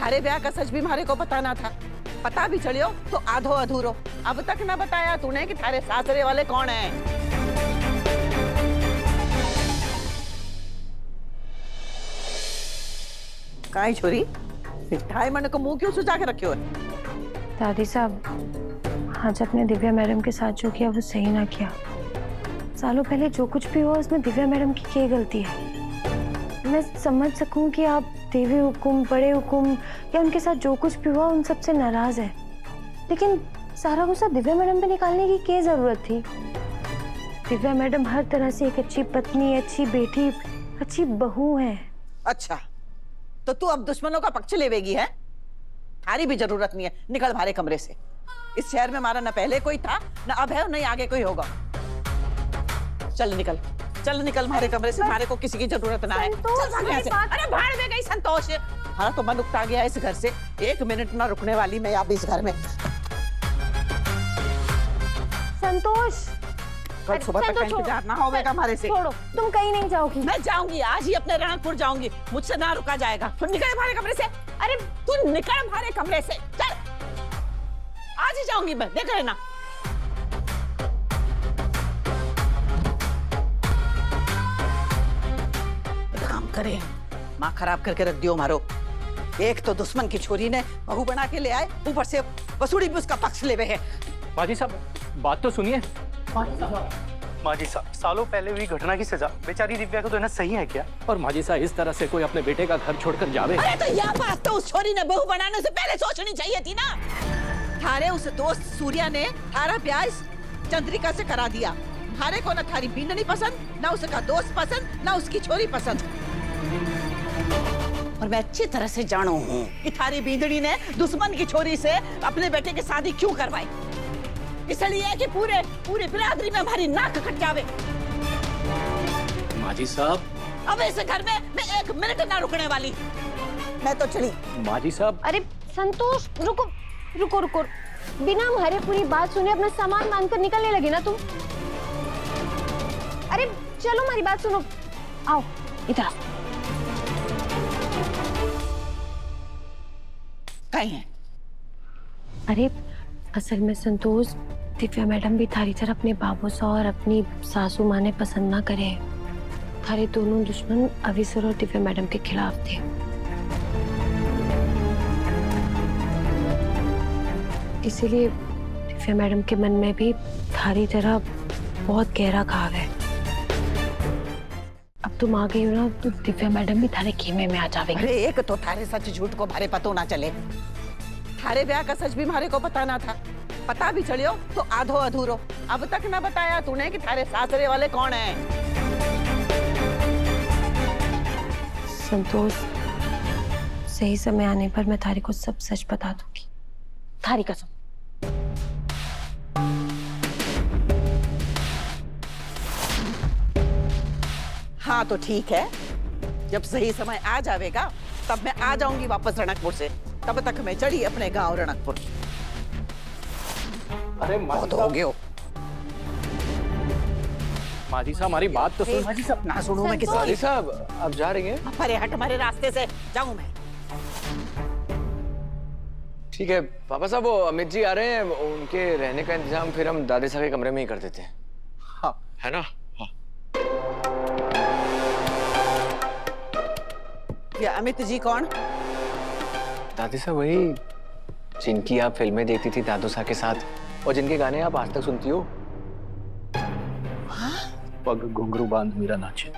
थारे ब्याह का सच भी हमारे को पता ना था। पता भी चलियो तो आधो अधूरो। अब तक ना बताया तूने कि थारे सासरे वाले कौन हैं। काई छोरी, ढाई मन को मुंह क्यों सुझा के रखे हो? दादी साहब, आज अपने दिव्या मैडम के साथ जो किया वो सही ना किया। सालों पहले जो कुछ भी हुआ उसमें दिव्या मैडम की क्या गलती है? मैं समझ सकूं कि आप देवी हुकुम, बड़े हुकुम या उनके साथ जो कुछ भी हुआ उन सबसे नाराज है, लेकिन सारा गुस्सा दिव्या मैडम पे निकालने की क्या जरूरत थी? दिव्या मैडम हर तरह से एक अच्छी पत्नी, अच्छी बेटी, अच्छी बहू है। अच्छा, तो तू अब दुश्मनों का पक्ष लेवेगी है? थारी भी जरूरत नहीं है, निकल हमारे कमरे से। इस शहर में हमारा न पहले कोई था, न अब है, न आगे कोई होगा। चल निकल, चल निकल हमारे कमरे से। हमारे को किसी की जरूरत ना है। चल भाग यहाँ से। अरे भाड़ में गई संतोष। हाँ तो मन उकता गया इस घर से। एक मिनट ना रुकने वाली मैं अब इस घर में। संतोष, कल सुबह तक का इंतजार ना होगा हमारे से। छोड़ो, तुम कहीं नहीं जाओगी। मैं जाऊंगी, आज ही अपने रणकपुर जाऊंगी। मुझसे ना रुका जाएगा। तू निकल हमारे कमरे से। अरे तू निकल हमारे कमरे से, चल। आज ही जाऊंगी मैं, देख लेना। काम करे, माँ खराब करके रख दियो मारो। एक तो दुश्मन की छोरी ने बहू बना के ले आए, ऊपर से वसूड़ी भी उसका पक्ष ले है। माँ जी साहब, बात तो सुनिए। माँ जी साहब, सालों पहले हुई घटना की सजा बेचारी दिव्या को देना सही है क्या? और माँ जी साहब, इस तरह से कोई अपने बेटे का घर छोड़कर जावे? अरे तो यह बात तो उस छोरी ने बहू बनाने से पहले सोचनी चाहिए थी ना। थारे उस दोस्त सूर्या ने थारा ब्याह चंद्रिका से करा दिया। थारे को न थारी बींदनी पसंद, न उसका दोस्त पसंद, न उसकी छोरी पसंद। और मैं अच्छी तरह से जानू हूँ कि थारी बींदनी ने दुश्मन की छोरी से अपने बेटे की शादी क्यों करवाई। इसलिए कि पूरे बिरादरी में हमारी नाक कट जावे। माँ जी साहब, अब इस घर में मैं एक मिनट ना रुकने वाली। मैं तो चली। माँ जी साहब। अरे संतोष, रुको रुको रुको, बिना हमारे पूरी बात सुने अपना सामान बांधकर निकलने लगे ना तुम। अरे चलो, हमारी बात सुनो, आओ इधर। कहीं है? अरे असल में संतोष, दिव्या मैडम भी थारी तरह अपने बाबू सा और अपनी सासू माँ ने पसंद ना करे। थारे दोनों दुश्मन अविसर और दिव्या मैडम के खिलाफ थे। इसीलिए दिव्या मैडम के मन में भी थारी तरह बहुत गहरा घाव है। अब तुम आ गई हो ना, तो दिव्या मैडम भी थारे खेमे में आ जाएंगे। अरे एक तो थारे सच झूठ को भारे पतो ना चले। थारे ब्याह का सच भी हमारे को पता ना था। पता भी चलियो तो आधो अधूरो। अब तक ना बताया तूने कि थारे सासरे वाले कौन हैं। संतोष, सही समय आने पर मैं थारी को सब सच बता दूंगी, थारी कसम। हाँ तो ठीक है, जब सही समय आ जाएगा तब मैं आ जाऊंगी वापस रणकपुर से। तब तक मैं चढ़ी अपने गांव रणकपुर। अरे बहुत हो गयो। माँ जी साहब, हमारी बात तो सुन। माँ जी साहब, ना सुनूं मैं किसी की। साहब, आप जा रही हैं? अरे हट हमारे रास्ते से, जाऊं मैं। ठीक है पापा साहब, वो अमित जी आ रहे हैं, उनके रहने का इंतजाम फिर हम दादी साहब के कमरे में ही कर देते हैं। हाँ, है ना? हाँ। ये अमित जी कौन? दादी साहब वही जिनकी आप फिल्में देखती थी दादू साहब के साथ और जिनके गाने आप आज तक सुनती हो। पग घुंघरू बांध मेरा नाचे।